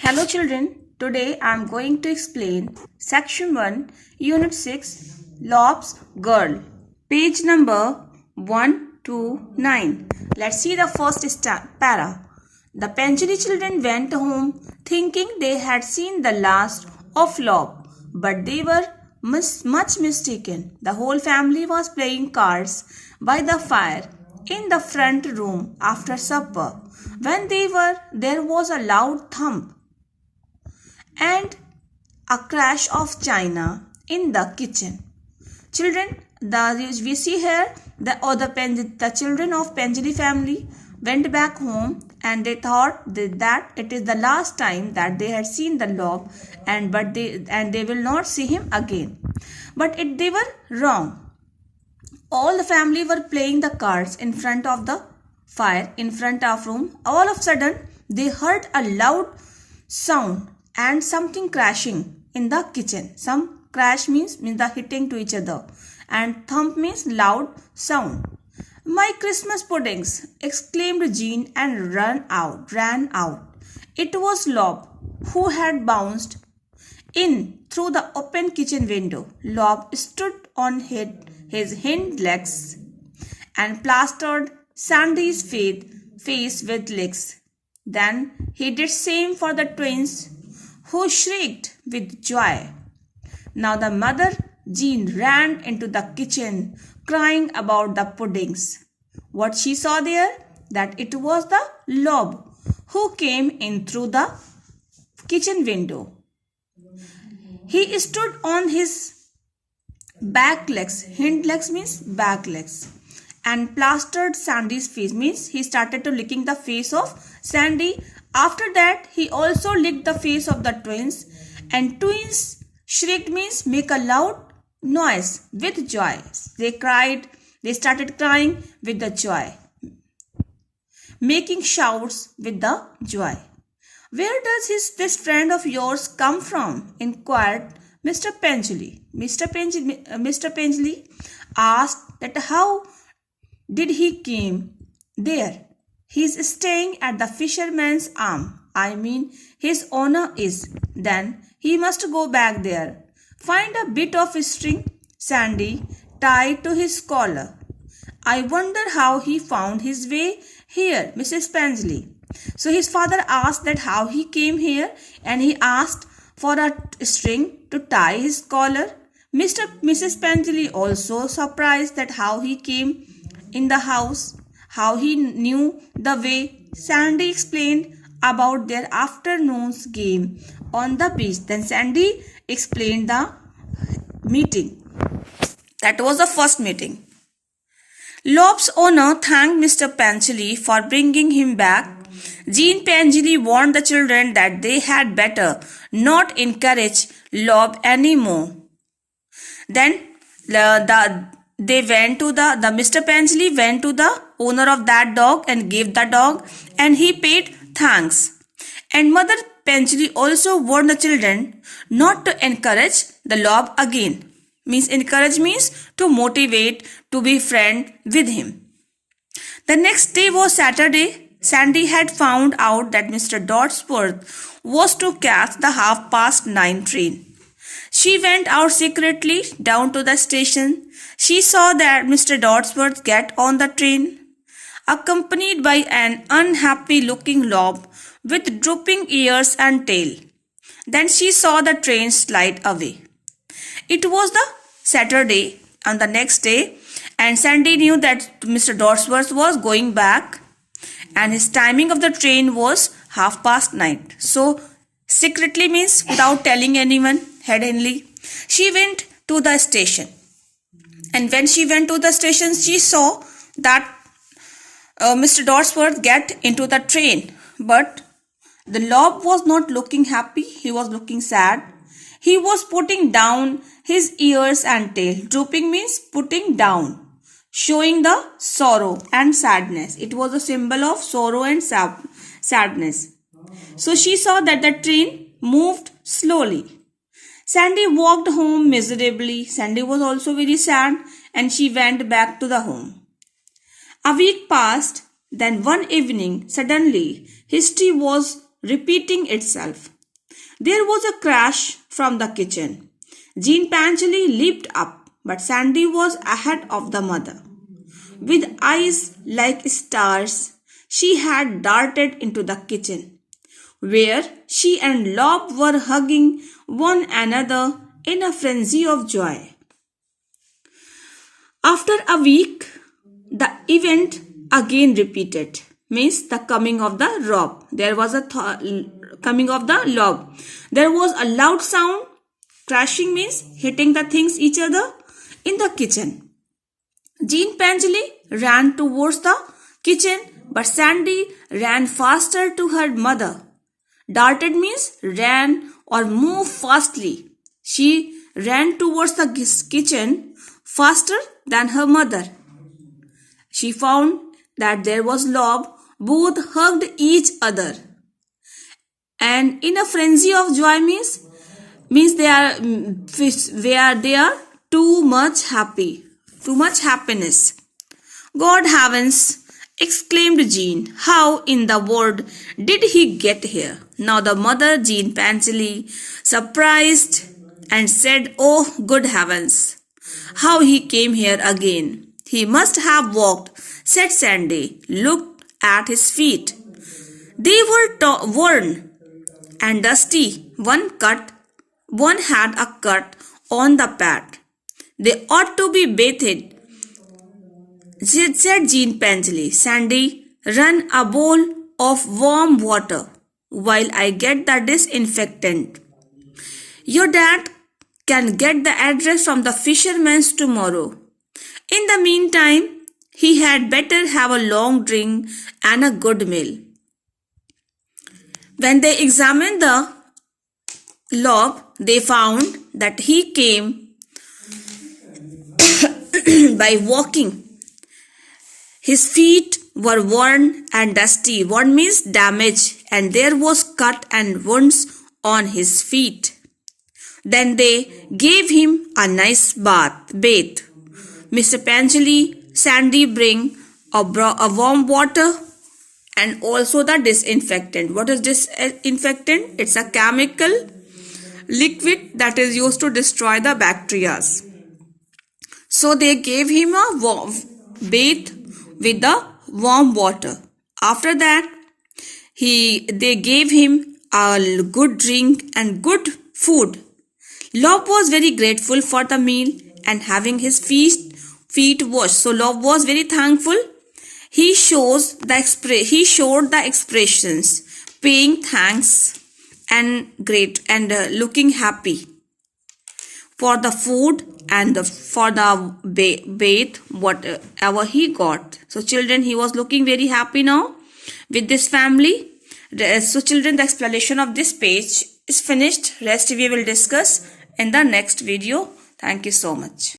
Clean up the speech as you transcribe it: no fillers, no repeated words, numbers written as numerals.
Hello children, today I am going to explain Section 1, Unit 6, Lob's Girl, page number 129. Let's see the first para. The Penjali children went home thinking they had seen the last of Lob, but they were much mistaken. The whole family was playing cards by the fire in the front room after supper. When there was a loud thump and a crash of china in the kitchen. Children, we see here the children of Penjali family went back home and they thought that it is the last time that they had seen the Lob and they will not see him again. But they were wrong. All the family were playing the cards in front of the fire in front of room. All of a sudden they heard a loud sound and something crashing in the kitchen. Some crash means the hitting to each other, and thump means loud sound. "My Christmas puddings!" exclaimed Jean and ran out. It was Lob, who had bounced in through the open kitchen window. Lob stood on his hind legs and plastered Sandy's face with licks. Then he did same for the twins, who shrieked with joy. Now the mother, Jean, ran into the kitchen, crying about the puddings. What she saw there? That it was the Lob who came in through the kitchen window. He stood on his back legs. Hind legs means back legs. And plastered Sandy's face means he started to licking the face of Sandy. After that, he also licked the face of the twins, and twins shrieked means make a loud noise with joy. They started crying with the joy, making shouts with the joy. "Where does this friend of yours come from?" inquired Mr. Penjali. Mr. Penjali asked that how did he came there. "He's staying at the fisherman's arm. I mean, his owner is. Then he must go back there. Find a bit of string, Sandy, tied to his collar. I wonder how he found his way here, Mrs. Penjali." So his father asked that how he came here, and he asked for a string to tie his collar. Mrs. Penjali also surprised that how he came in the house, how he knew the way. Sandy explained about their afternoon's game on the beach. Then Sandy explained the meeting. That was the first meeting. Lob's owner thanked Mr. Penjali for bringing him back. Jean Penjali warned the children that they had better not encourage Lob anymore. Then Mr. Penjali went to the owner of that dog and gave the dog, and he paid thanks. And Mother Penjali also warned the children not to encourage the Lob again. Encourage means to motivate, to be friend with him. The next day was Saturday. Sandy had found out that Mr. Dodsworth was to catch the 9:30 train. She went out secretly down to the station. She saw that Mr. Dodsworth get on the train, accompanied by an unhappy-looking Lob with drooping ears and tail. Then she saw the train slide away. It was the Saturday on the next day, and Sandy knew that Mr. Dodsworth was going back, and his timing of the train was 9:30. So secretly means without telling anyone, hiddenly, she went to the station. And when she went to the station, she saw that Mr. Dodsworth get into the train. But the Lob was not looking happy. He was looking sad. He was putting down his ears and tail. Drooping means putting down, showing the sorrow and sadness. It was a symbol of sorrow and sadness. So she saw that the train moved slowly. Sandy walked home miserably. Sandy was also very sad, and she went back to the home. A week passed. Then one evening, suddenly, history was repeating itself. There was a crash from the kitchen. Jean Panchley leaped up, but Sandy was ahead of the mother. With eyes like stars, she had darted into the kitchen, where she and Lob were hugging one another in a frenzy of joy. After a week, the event again repeated. Means the coming of the Rob. There was a coming of the Lob. There was a loud sound. Crashing means hitting the things each other in the kitchen. Jean Panchley ran towards the kitchen, but Sandy ran faster to her mother. Darted means ran or moved fastly. She ran towards the kitchen faster than her mother. She found that there was Lob. Both hugged each other. And in a frenzy of joy means they are too much happy. Too much happiness. God heavens, exclaimed Jean. How in the world did he get here? Now the mother, Jean Panchley, surprised and said, Oh, good heavens, how he came here again. He must have walked, said Sandy. Looked at his feet. They were worn and dusty. One had a cut on the pad. They ought to be bathed, said Jean Panchley. Sandy, run a bowl of warm water while I get the disinfectant. Your dad can get the address from the fisherman's tomorrow. In the meantime, he had better have a long drink and a good meal. When they examined the Lob, they found that he came by walking. His feet were worn and dusty. Worn means damage, and there was cut and wounds on his feet. Then they gave him a nice bath. Mr. Panchley, Sandy bring a warm water and also the disinfectant. What is disinfectant? It's a chemical liquid that is used to destroy the bacteria. So they gave him a bath with the warm water. After that, they gave him a good drink and good food. Lob was very grateful for the meal and having his feet washed. So Lob was very thankful. He showed the expressions, paying thanks and looking happy for the food and for the bath, whatever he got. So children, he was looking very happy now with this family. So children, the explanation of this page is finished. Rest we will discuss in the next video. Thank you so much.